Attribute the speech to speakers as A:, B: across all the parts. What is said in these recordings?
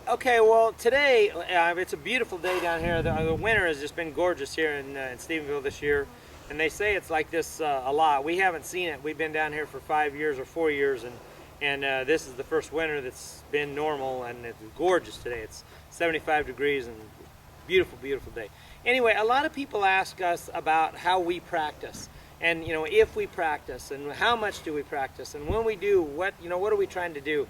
A: Okay, well today it's a beautiful day down here. The winter has just been gorgeous here in Stephenville this year, and they say it's like this a lot. We haven't seen it. We've been down here for 5 years or 4 years, and this is the first winter that's been normal, and it's gorgeous today. It's 75 degrees and beautiful, beautiful day. Anyway, a lot of people ask us about how we practice, and if we practice, and how much do we practice, and when we do, what are we trying to do?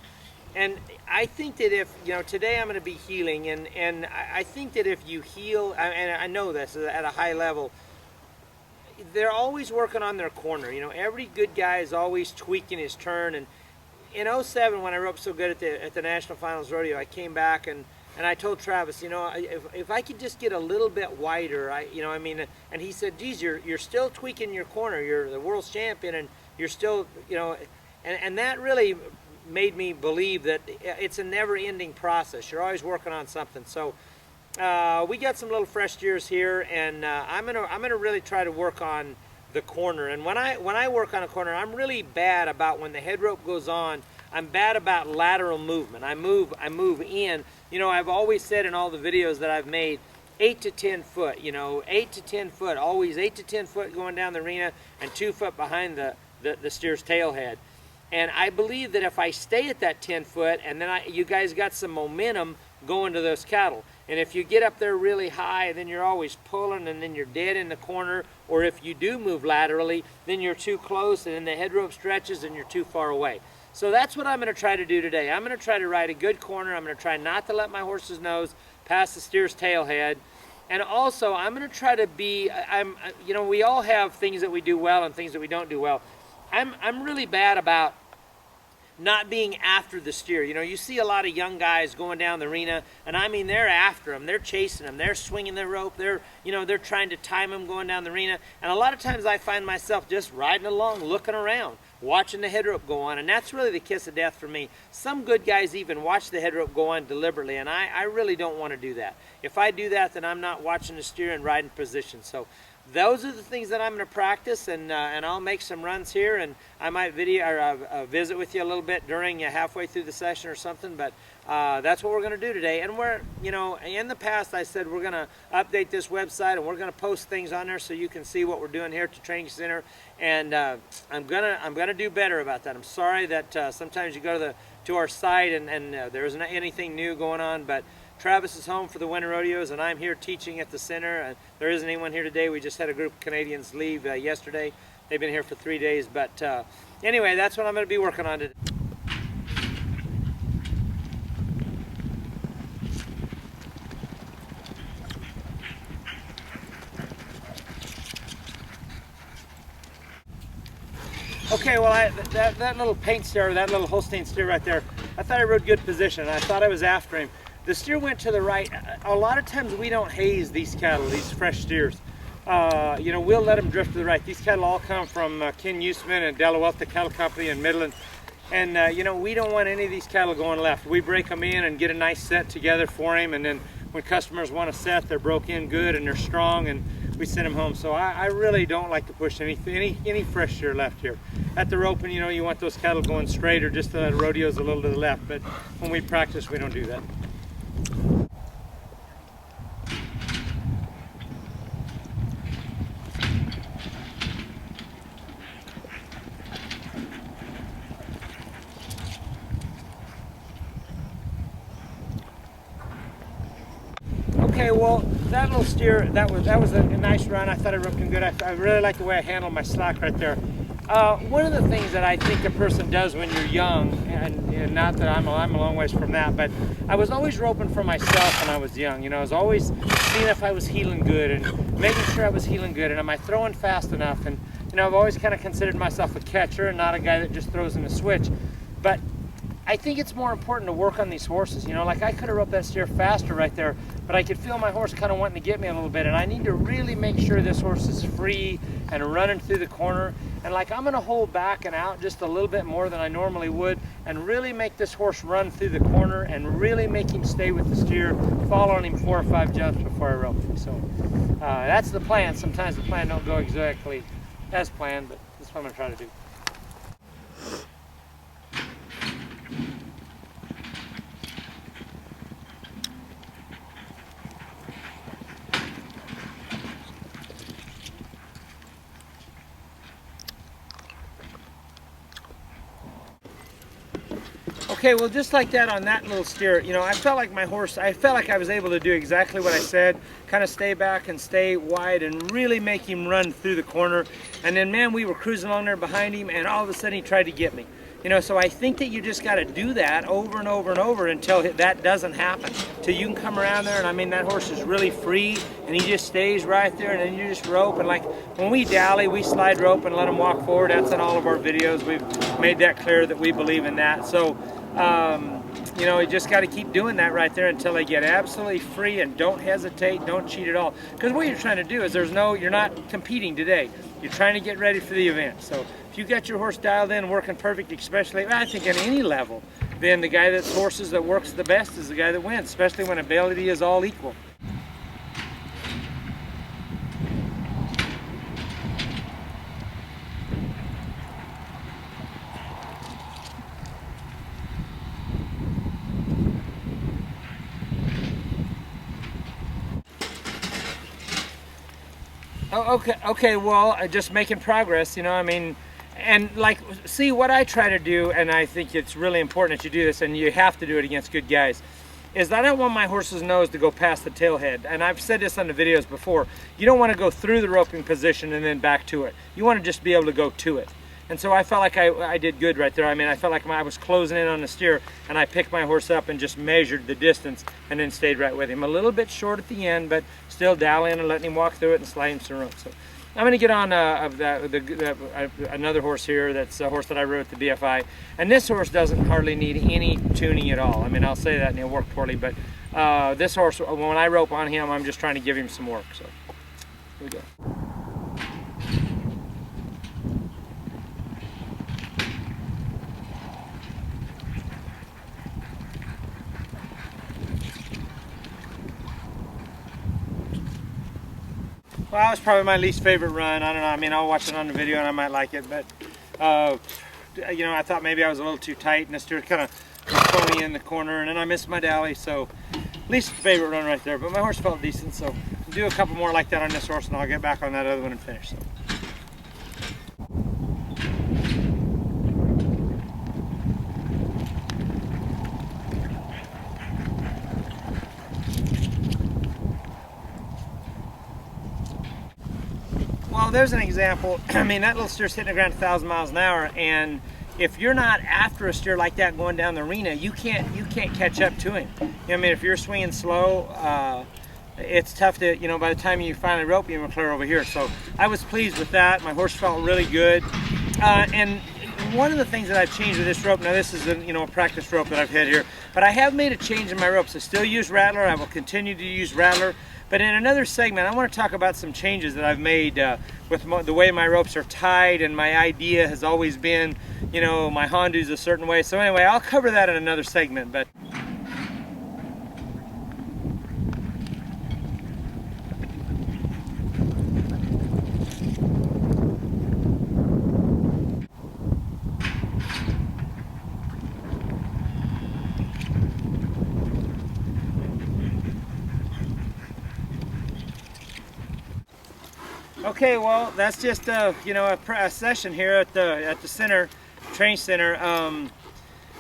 A: And I think that if, today I'm going to be healing, and I think that if you heal, and I know this at a high level, they're always working on their corner. Every good guy is always tweaking his turn. And in '07, when I roped so good at the National Finals Rodeo, I came back and I told Travis, if I could just get a little bit wider, and he said, geez, you're still tweaking your corner. You're the world's champion, and you're still, and that really made me believe that it's a never-ending process. You're always working on something. So we got some little fresh steers here, and I'm gonna really try to work on the corner. And when I work on a corner, I'm really bad about when the head rope goes on. I'm bad about lateral movement. I move in. I've always said in all the videos that I've made, 8 to 10 foot. 8 to 10 foot. Always 8 to 10 foot going down the arena, and 2 foot behind the steer's tail head. And I believe that if I stay at that 10 foot, and then you guys got some momentum going to those cattle. And if you get up there really high, then you're always pulling, and then you're dead in the corner. Or if you do move laterally, then you're too close, and then the head rope stretches, and you're too far away. So that's what I'm going to try to do today. I'm going to try to ride a good corner. I'm going to try not to let my horse's nose pass the steer's tail head. And also, I'm going to try to be, we all have things that we do well and things that we don't do well. I'm really bad about not being after the steer. You see a lot of young guys going down the arena, and they're after them, they're chasing them, they're swinging their rope, they're trying to time them going down the arena. And a lot of times I find myself just riding along, looking around, watching the head rope go on, and that's really the kiss of death for me. Some good guys even watch the head rope go on deliberately, and I really don't want to do that. If I do that, then I'm not watching the steer and riding position. So those are the things that I'm going to practice, and I'll make some runs here, and I might visit with you a little bit during halfway through the session or something. But that's what we're going to do today. And we're, in the past I said we're going to update this website, and we're going to post things on there so you can see what we're doing here at the training center. And I'm gonna do better about that. I'm sorry that sometimes you go to our site and there isn't anything new going on, but Travis is home for the winter rodeos, and I'm here teaching at the center. And there isn't anyone here today. We just had a group of Canadians leave yesterday. They've been here for 3 days. But anyway, that's what I'm going to be working on today. Okay, well, that little paint steer, that little Holstein steer right there, I thought I rode good position. I thought I was after him. The steer went to the right. A lot of times we don't haze these cattle, these fresh steers. We'll let them drift to the right. These cattle all come from Ken Usman and Della Vuelta Cattle Company in Midland. And, we don't want any of these cattle going left. We break them in and get a nice set together for him. And then when customers want a set, they're broke in good and they're strong, and we send them home. So I really don't like to push any fresh steer left here. At the roping, you want those cattle going straight or just the rodeos a little to the left. But when we practice, we don't do that. Okay, well, that little steer, that was a nice run. I thought I roped him good. I really like the way I handled my slack right there. One of the things that I think a person does when you're young, and not that I'm a long ways from that, but I was always roping for myself when I was young. I was always seeing if I was heeling good and making sure I was heeling good, and am I throwing fast enough? And I've always kind of considered myself a catcher and not a guy that just throws in a switch. But I think it's more important to work on these horses. Like I could have roped that steer faster right there, but I could feel my horse kind of wanting to get me a little bit, and I need to really make sure this horse is free and running through the corner. And like I'm going to hold back and out just a little bit more than I normally would, and really make this horse run through the corner and really make him stay with the steer, following him 4 or 5 jumps before I rope him. So that's the plan. Sometimes the plan don't go exactly as planned, but that's what I'm going to try to do. Okay, well, just like that on that little steer, you know, I felt like my horse, I felt like I was able to do exactly what I said, kind of stay back and stay wide and really make him run through the corner. And then, man, we were cruising along there behind him, and all of a sudden he tried to get me. You know, so I think that you just got to do that over and over and over until that doesn't happen. Till you can come around there, and I mean, that horse is really free, and he just stays right there, and then you just rope. And like when we dally, we slide rope and let him walk forward. That's in all of our videos. We've made that clear that we believe in that. So, you know, you just got to keep doing that right there until they get absolutely free, and don't hesitate, don't cheat at all. Because what you're trying to do is you're not competing today. You're trying to get ready for the event. So if you got your horse dialed in, working perfect, especially, I think at any level, then the guy that's horses that works the best is the guy that wins, especially when ability is all equal. Oh, okay, well, just making progress, you know, I mean, and like, see what I try to do, and I think it's really important that you do this, and you have to do it against good guys, is I don't want my horse's nose to go past the tail head. And I've said this on the videos before, you don't want to go through the roping position and then back to it. You want to just be able to go to it. And so I felt like I did good right there. I mean, I felt like I was closing in on the steer, and I picked my horse up and just measured the distance and then stayed right with him. A little bit short at the end, but still dallying and letting him walk through it and sliding through the rope. So I'm going to get on another horse here. That's a horse that I rode at the BFI. And this horse doesn't hardly need any tuning at all. I mean, I'll say that and he'll work poorly, but this horse, when I rope on him, I'm just trying to give him some work. So here we go. Well, that was probably my least favorite run. I don't know. I mean, I'll watch it on the video and I might like it, but you know, I thought maybe I was a little too tight, and the steer kind of threw me in the corner, and then I missed my dally. So, least favorite run right there. But my horse felt decent, so I'll do a couple more like that on this horse, and I'll get back on that other one and finish. So. Well, there's an example. I mean, that little steer's hitting the ground 1,000 miles an hour, and if you're not after a steer like that going down the arena, you can't catch up to him. You know what I mean? If you're swinging slow, it's tough to, you know, by the time you finally rope him, clear over here. So I was pleased with that. My horse felt really good. And one of the things that I've changed with this rope, now this is a, you know, a practice rope that I've had here, but I have made a change in my ropes. I still use Rattler. I will continue to use Rattler. But in another segment, I want to talk about some changes that I've made with the way my ropes are tied, and my idea has always been, you know, my Hondu's a certain way. So anyway, I'll cover that in another segment. But okay, well, that's just you know, a session here at the center, training center.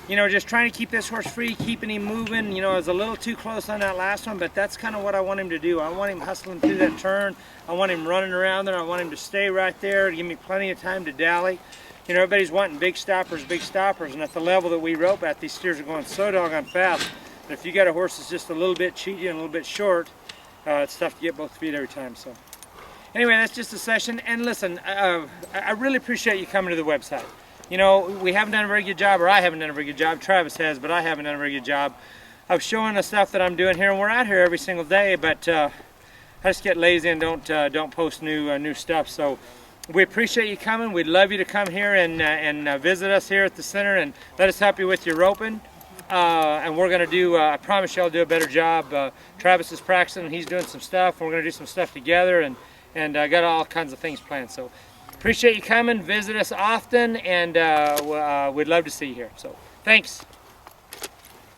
A: You know, just trying to keep this horse free, keeping him moving. You know, I was a little too close on that last one, but that's kind of what I want him to do. I want him hustling through that turn. I want him running around there. I want him to stay right there, to give me plenty of time to dally. You know, everybody's wanting big stoppers, and at the level that we rope at, these steers are going so doggone fast. But if you got a horse that's just a little bit cheaty and a little bit short, it's tough to get both feet every time. So anyway, that's just a session. And listen, I really appreciate you coming to the website. You know, we haven't done a very good job, or I haven't done a very good job. Travis has, but I haven't done a very good job of showing the stuff that I'm doing here. And we're out here every single day, but I just get lazy and don't post new stuff. So we appreciate you coming. We'd love you to come here and visit us here at the center and let us help you with your roping. And we're going to do, I promise you I'll do a better job. Travis is practicing, he's doing some stuff. We're going to do some stuff together, and I got all kinds of things planned. So appreciate you coming, visit us often, and we'd love to see you here. So thanks.